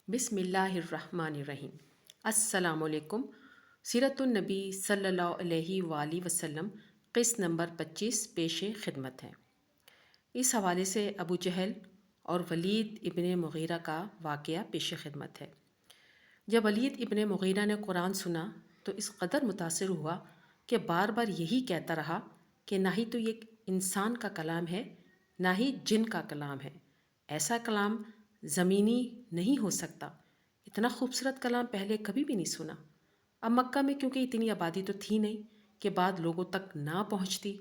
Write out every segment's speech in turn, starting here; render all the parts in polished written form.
بسم اللہ الرحمن الرحیم۔ السلام علیکم۔ سیرت النبی صلی اللہ علیہ وآلہ وسلم قسط نمبر 25 پیش خدمت ہے۔ اس حوالے سے ابو جہل اور ولید ابن مغیرہ کا واقعہ پیش خدمت ہے۔ جب ولید ابن مغیرہ نے قرآن سنا تو اس قدر متاثر ہوا کہ بار بار یہی کہتا رہا کہ نہ ہی تو یہ انسان کا کلام ہے نہ ہی جن کا کلام ہے، ایسا کلام زمینی نہیں ہو سکتا، اتنا خوبصورت کلام پہلے کبھی بھی نہیں سنا۔ اب مکہ میں کیونکہ اتنی آبادی تو تھی نہیں کہ بات لوگوں تک نہ پہنچتی،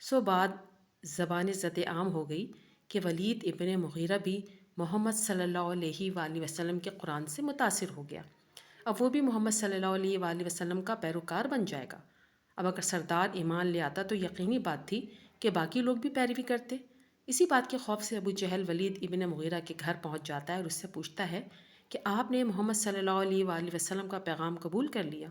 سو بعد زبان زد عام ہو گئی کہ ولید ابن مغیرہ بھی محمد صلی اللہ علیہ وآلہ وسلم کے قرآن سے متاثر ہو گیا، اب وہ بھی محمد صلی اللہ علیہ وآلہ وسلم کا پیروکار بن جائے گا۔ اب اگر سردار ایمان لے آتا تو یقینی بات تھی کہ باقی لوگ بھی پیروی کرتے۔ اسی بات کے خوف سے ابو جہل ولید ابن مغیرہ کے گھر پہنچ جاتا ہے اور اس سے پوچھتا ہے کہ آپ نے محمد صلی اللہ علیہ وآلہ وسلم کا پیغام قبول کر لیا،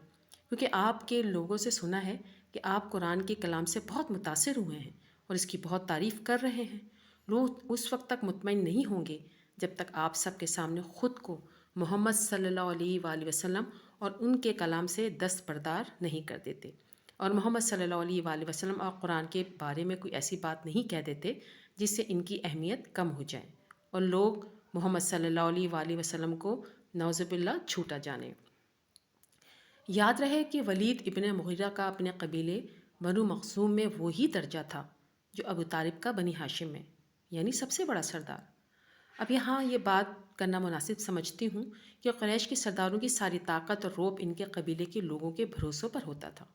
کیونکہ آپ کے لوگوں سے سنا ہے کہ آپ قرآن کے کلام سے بہت متاثر ہوئے ہیں اور اس کی بہت تعریف کر رہے ہیں۔ لوگ اس وقت تک مطمئن نہیں ہوں گے جب تک آپ سب کے سامنے خود کو محمد صلی اللہ علیہ وآلہ وسلم اور ان کے کلام سے دستبردار نہیں کر دیتے، اور محمد صلی اللہ علیہ وآلہ وسلم اور قرآن کے بارے میں کوئی ایسی بات نہیں کہہ دیتے جس سے ان کی اہمیت کم ہو جائے اور لوگ محمد صلی اللہ علیہ وآلہ وسلم کو نعوذ باللہ جھوٹا جانے۔ یاد رہے کہ ولید ابن مغیرہ کا اپنے قبیلے بنو مخزوم میں وہی درجہ تھا جو ابو طالب کا بنی ہاشم میں، یعنی سب سے بڑا سردار۔ اب یہاں یہ بات کرنا مناسب سمجھتی ہوں کہ قریش کے سرداروں کی ساری طاقت اور روب ان کے قبیلے کے لوگوں کے بھروسوں پر ہوتا تھا۔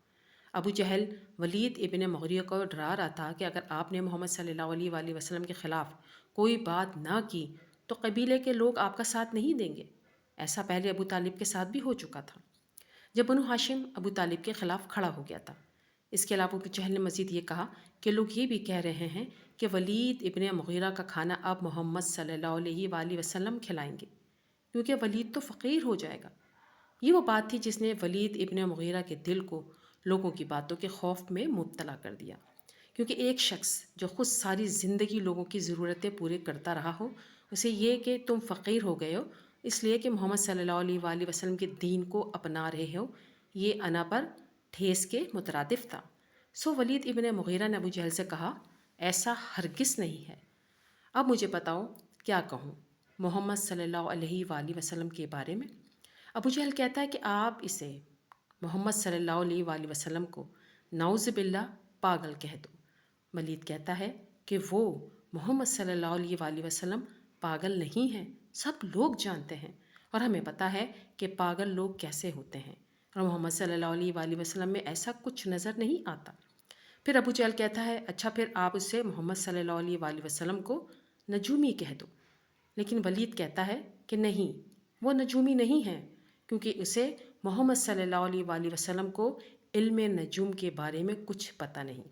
ابو جہل ولید ابن مغیرہ کو ڈرا رہا تھا کہ اگر آپ نے محمد صلی اللہ علیہ وآلہ وسلم کے خلاف کوئی بات نہ کی تو قبیلے کے لوگ آپ کا ساتھ نہیں دیں گے۔ ایسا پہلے ابو طالب کے ساتھ بھی ہو چکا تھا جب بنو ہاشم ابو طالب کے خلاف کھڑا ہو گیا تھا۔ اس کے علاوہ ابو جہل نے مزید یہ کہا کہ لوگ یہ بھی کہہ رہے ہیں کہ ولید ابن مغیرہ کا کھانا اب محمد صلی اللہ علیہ وآلہ وسلم کھلائیں گے، کیونکہ ولید تو فقیر ہو جائے گا۔ یہ وہ بات تھی جس نے ولید ابن مغیرہ کے دل کو لوگوں کی باتوں کے خوف میں مبتلا کر دیا، کیونکہ ایک شخص جو خود ساری زندگی لوگوں کی ضرورتیں پورے کرتا رہا ہو، اسے یہ کہ تم فقیر ہو گئے ہو اس لیے کہ محمد صلی اللہ علیہ وآلہ وسلم کے دین کو اپنا رہے ہو، یہ انا پر ٹھیس کے مترادف تھا۔ سو ولید ابن مغیرہ نے ابو جہل سے کہا ایسا ہرگز نہیں ہے، اب مجھے بتاؤ کیا کہوں محمد صلی اللہ علیہ وآلہ وسلم کے بارے میں۔ ابو جہل کہتا ہے کہ آپ اسے محمد صلی اللہ علیہ وآلہ وسلم کو نعوذ باللہ پاگل کہہ دو۔ ولید کہتا ہے کہ وہ محمد صلی اللہ علیہ وآلہ وسلم پاگل نہیں ہیں، سب لوگ جانتے ہیں اور ہمیں پتہ ہے کہ پاگل لوگ کیسے ہوتے ہیں، اور محمد صلی اللہ علیہ وآلہ وسلم میں ایسا کچھ نظر نہیں آتا۔ پھر ابو جہل کہتا ہے اچھا پھر آپ اسے محمد صلی اللہ علیہ وآلہ وسلم کو نجومی کہہ دو۔ لیکن ولید کہتا ہے کہ نہیں، وہ نجومی نہیں ہے، کیونکہ اسے محمد صلی اللہ علیہ وآلہ وسلم کو علم نجوم کے بارے میں کچھ پتہ نہیں۔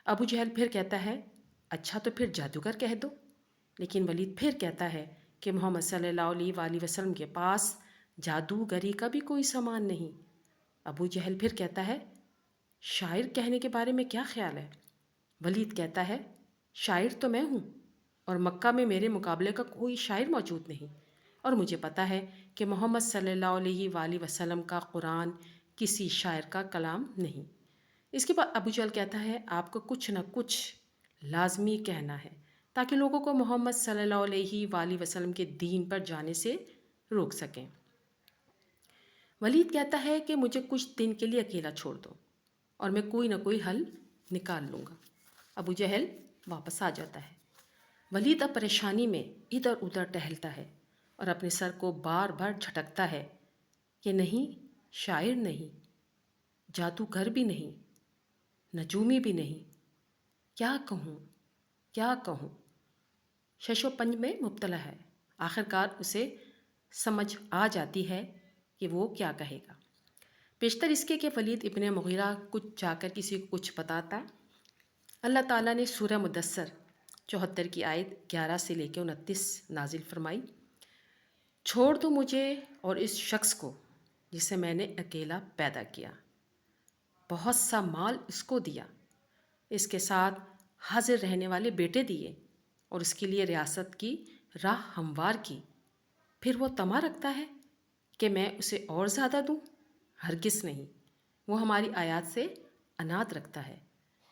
ابو جہل پھر کہتا ہے اچھا تو پھر جادوگر کہہ دو۔ لیکن ولید پھر کہتا ہے کہ محمد صلی اللہ علیہ وآلہ وسلم کے پاس جادوگری کا بھی کوئی سامان نہیں۔ ابو جہل پھر کہتا ہے شاعر کہنے کے بارے میں کیا خیال ہے؟ ولید کہتا ہے شاعر تو میں ہوں، اور مکہ میں میرے مقابلے کا کوئی شاعر موجود نہیں، اور مجھے پتہ ہے کہ محمد صلی اللہ علیہ وآلہ وسلم کا قرآن کسی شاعر کا کلام نہیں۔ اس کے بعد ابو جہل کہتا ہے آپ کو کچھ نہ کچھ لازمی کہنا ہے تاکہ لوگوں کو محمد صلی اللہ علیہ وآلہ وسلم کے دین پر جانے سے روک سکیں۔ ولید کہتا ہے کہ مجھے کچھ دن کے لیے اکیلا چھوڑ دو اور میں کوئی نہ کوئی حل نکال لوں گا۔ ابو جہل واپس آ جاتا ہے۔ ولید اب پریشانی میں ادھر ادھر ٹہلتا ہے اور اپنے سر کو بار بار جھٹکتا ہے کہ نہیں، شاعر نہیں، جادوگر بھی نہیں، نجومی بھی نہیں، کیا کہوں کیا کہوں۔ شش و پنج میں مبتلا ہے۔ آخر کار اسے سمجھ آ جاتی ہے کہ وہ کیا کہے گا۔ بیشتر اس کے کہ ولید ابن مغیرہ کچھ جا کر کسی کو کچھ بتاتا۔ اللہ تعالیٰ نے سورہ مدثر 74 کی آیت 11 سے لے کے 29 نازل فرمائی، چھوڑ دو مجھے اور اس شخص کو جسے میں نے اکیلا پیدا کیا، بہت سا مال اس کو دیا، اس کے ساتھ حاضر رہنے والے بیٹے دیے اور اس کے لیے ریاست کی راہ ہموار کی، پھر وہ طمع رکھتا ہے کہ میں اسے اور زیادہ دوں؟ ہرگز نہیں۔ وہ ہماری آیات سے انات رکھتا ہے۔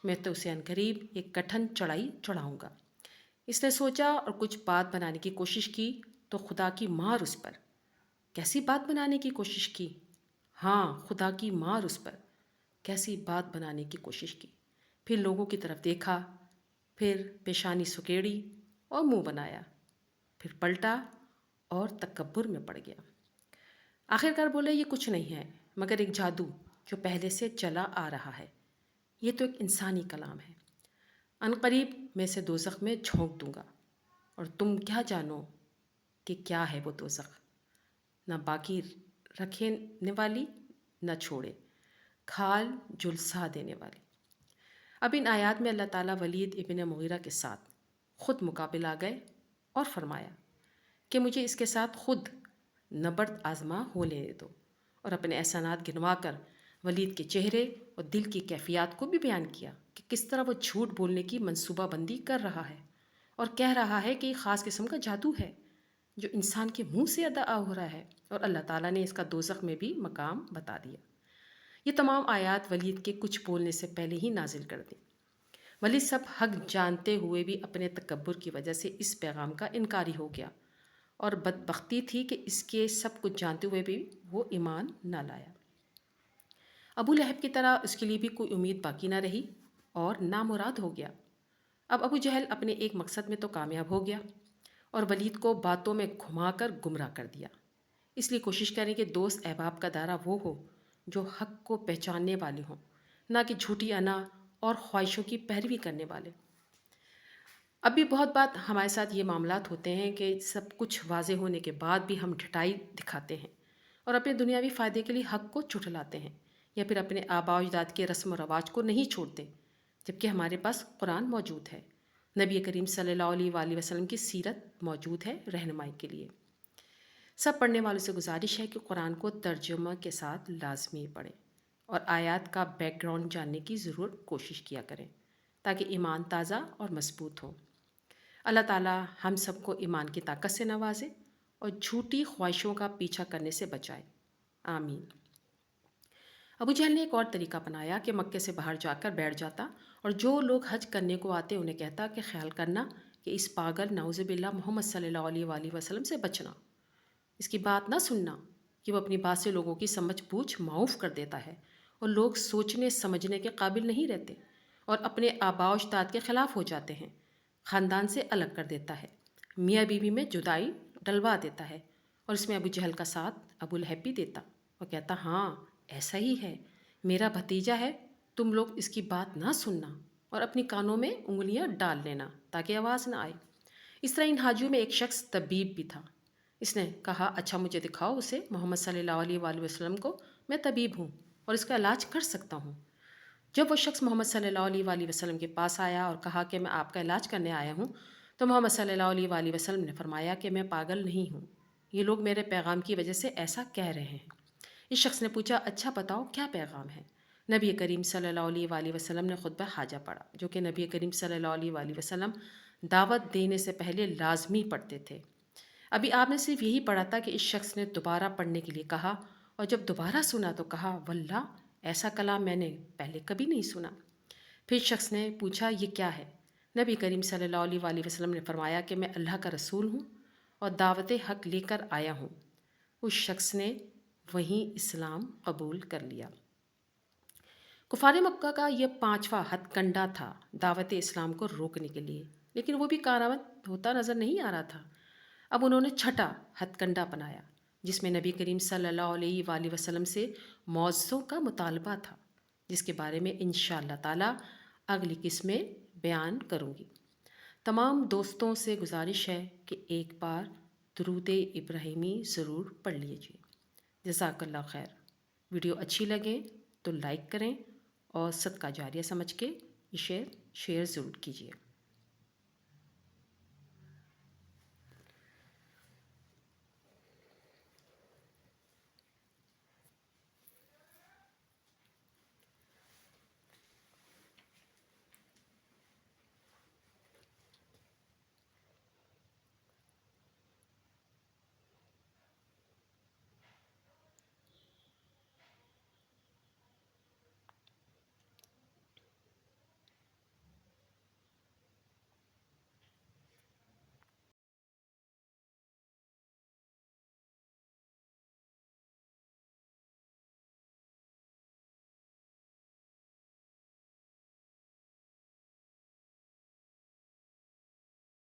میں تو اسے عنقریب ایک کٹھن چڑھائی چڑھاؤں گا۔ اس نے سوچا اور کچھ بات بنانے کی کوشش کی تو خدا کی مار اس پر۔ کیسی بات بنانے کی کوشش کی؟ ہاں، خدا کی مار اس پر۔ کیسی بات بنانے کی کوشش کی؟ پھر لوگوں کی طرف دیکھا، پھر پیشانی سکیڑی اور منہ بنایا، پھر پلٹا اور تکبر میں پڑ گیا۔ آخرکار بولے یہ کچھ نہیں ہے مگر ایک جادو جو پہلے سے چلا آ رہا ہے۔ یہ تو ایک انسانی کلام ہے۔ عنقریب میں اسے دوزخ میں جھونک دوں گا، اور تم کیا جانو کہ کیا ہے وہ دوزخ، نہ باقی رکھنے والی نہ چھوڑے، کھال جلسا دینے والی۔ اب ان آیات میں اللہ تعالیٰ ولید ابن مغیرہ کے ساتھ خود مقابل آ گئے اور فرمایا کہ مجھے اس کے ساتھ خود نبرد آزما ہو لینے دو، اور اپنے احسانات گنوا کر ولید کے چہرے اور دل کی کیفیات کو بھی بیان کیا کہ کس طرح وہ جھوٹ بولنے کی منصوبہ بندی کر رہا ہے اور کہہ رہا ہے کہ یہ خاص قسم کا جادو ہے جو انسان کے منہ سے ادا ہو رہا ہے، اور اللہ تعالیٰ نے اس کا دوزخ میں بھی مقام بتا دیا۔ یہ تمام آیات ولید کے کچھ بولنے سے پہلے ہی نازل کر دیں۔ ولید سب حق جانتے ہوئے بھی اپنے تکبر کی وجہ سے اس پیغام کا انکاری ہو گیا، اور بدبختی تھی کہ اس کے سب کچھ جانتے ہوئے بھی وہ ایمان نہ لایا۔ ابو لہب کی طرح اس کے لیے بھی کوئی امید باقی نہ رہی اور نامراد ہو گیا۔ اب ابو جہل اپنے ایک مقصد میں تو کامیاب ہو گیا اور ولید کو باتوں میں گھما کر گمراہ کر دیا۔ اس لیے کوشش کریں کہ دوست احباب کا دائرہ وہ ہو جو حق کو پہچاننے والے ہوں، نہ کہ جھوٹی انا اور خواہشوں کی پیروی کرنے والے۔ اب بھی بہت بات ہمارے ساتھ یہ معاملات ہوتے ہیں کہ سب کچھ واضح ہونے کے بعد بھی ہم ڈھٹائی دکھاتے ہیں اور اپنے دنیاوی فائدے کے لیے حق کو جھٹلاتے ہیں، یا پھر اپنے آباء و اجداد کے رسم و رواج کو نہیں چھوڑتے، جبکہ ہمارے پاس قرآن موجود ہے، نبی کریم صلی اللہ علیہ وآلہ وسلم کی سیرت موجود ہے رہنمائی کے لیے۔ سب پڑھنے والوں سے گزارش ہے کہ قرآن کو ترجمہ کے ساتھ لازمی پڑھیں اور آیات کا بیک گراؤنڈ جاننے کی ضرور کوشش کیا کریں تاکہ ایمان تازہ اور مضبوط ہو۔ اللہ تعالیٰ ہم سب کو ایمان کی طاقت سے نوازے اور جھوٹی خواہشوں کا پیچھا کرنے سے بچائے، آمین۔ ابو جہل نے ایک اور طریقہ اپنایا کہ مکے سے باہر جا کر بیٹھ جاتا اور جو لوگ حج کرنے کو آتے انہیں کہتا کہ خیال کرنا کہ اس پاگل نعوذ باللہ محمد صلی اللہ علیہ وآلہ وسلم سے بچنا، اس کی بات نہ سننا کہ وہ اپنی بات سے لوگوں کی سمجھ بوجھ معاف کر دیتا ہے اور لوگ سوچنے سمجھنے کے قابل نہیں رہتے اور اپنے آباء و اجداد کے خلاف ہو جاتے ہیں، خاندان سے الگ کر دیتا ہے، میاں بیوی میں جدائی ڈلوا دیتا ہے، اور اس میں ابو جہل کا ساتھ ابو لہب بھی دیتا اور کہتا ہاں ایسا ہی ہے، میرا بھتیجا ہے، تم لوگ اس کی بات نہ سننا اور اپنی کانوں میں انگلیاں ڈال لینا تاکہ آواز نہ آئے۔ اس طرح ان حاجیوں میں ایک شخص طبیب بھی تھا۔ اس نے کہا اچھا مجھے دکھاؤ اسے محمد صلی اللہ علیہ وآلہ وسلم کو، میں طبیب ہوں اور اس کا علاج کر سکتا ہوں۔ جب وہ شخص محمد صلی اللہ علیہ وآلہ وسلم کے پاس آیا اور کہا کہ میں آپ کا علاج کرنے آیا ہوں، تو محمد صلی اللہ علیہ وآلہ وسلم نے فرمایا کہ میں پاگل نہیں ہوں، یہ لوگ میرے پیغام کی وجہ سے ایسا کہہ رہے ہیں۔ اس شخص نے پوچھا اچھا بتاؤ کیا پیغام ہے؟ نبی کریم صلی اللہ علیہ وآلہ وسلم نے خطبہ حاجہ پڑھا، جو کہ نبی کریم صلی اللہ علیہ وآلہ وسلم دعوت دینے سے پہلے لازمی پڑھتے تھے۔ ابھی آپ نے صرف یہی پڑھا تھا کہ اس شخص نے دوبارہ پڑھنے کے لیے کہا، اور جب دوبارہ سنا تو کہا واللہ ایسا کلام میں نے پہلے کبھی نہیں سنا۔ پھر شخص نے پوچھا یہ کیا ہے؟ نبی کریم صلی اللہ علیہ وآلہ وسلم نے فرمایا کہ میں اللہ کا رسول ہوں اور دعوت حق لے کر آیا ہوں۔ اس شخص نے وہیں اسلام قبول کر لیا۔ کفار مکہ کا یہ 5واں ہتھ کنڈا تھا دعوت اسلام کو روکنے کے لیے، لیکن وہ بھی کارآمد ہوتا نظر نہیں آ رہا تھا۔ اب انہوں نے 6واں ہتھ کنڈا بنایا جس میں نبی کریم صلی اللہ علیہ وآلہ وسلم سے معجزوں کا مطالبہ تھا، جس کے بارے میں انشاءاللہ تعالیٰ اگلی قسط میں بیان کروں گی۔ تمام دوستوں سے گزارش ہے کہ ایک بار درود ابراہیمی ضرور پڑھ لیجیے۔ جزاک اللہ خیر۔ ویڈیو اچھی لگے تو لائک کریں اور صدقہ جاریہ سمجھ کے شیئر ضرور کیجیے۔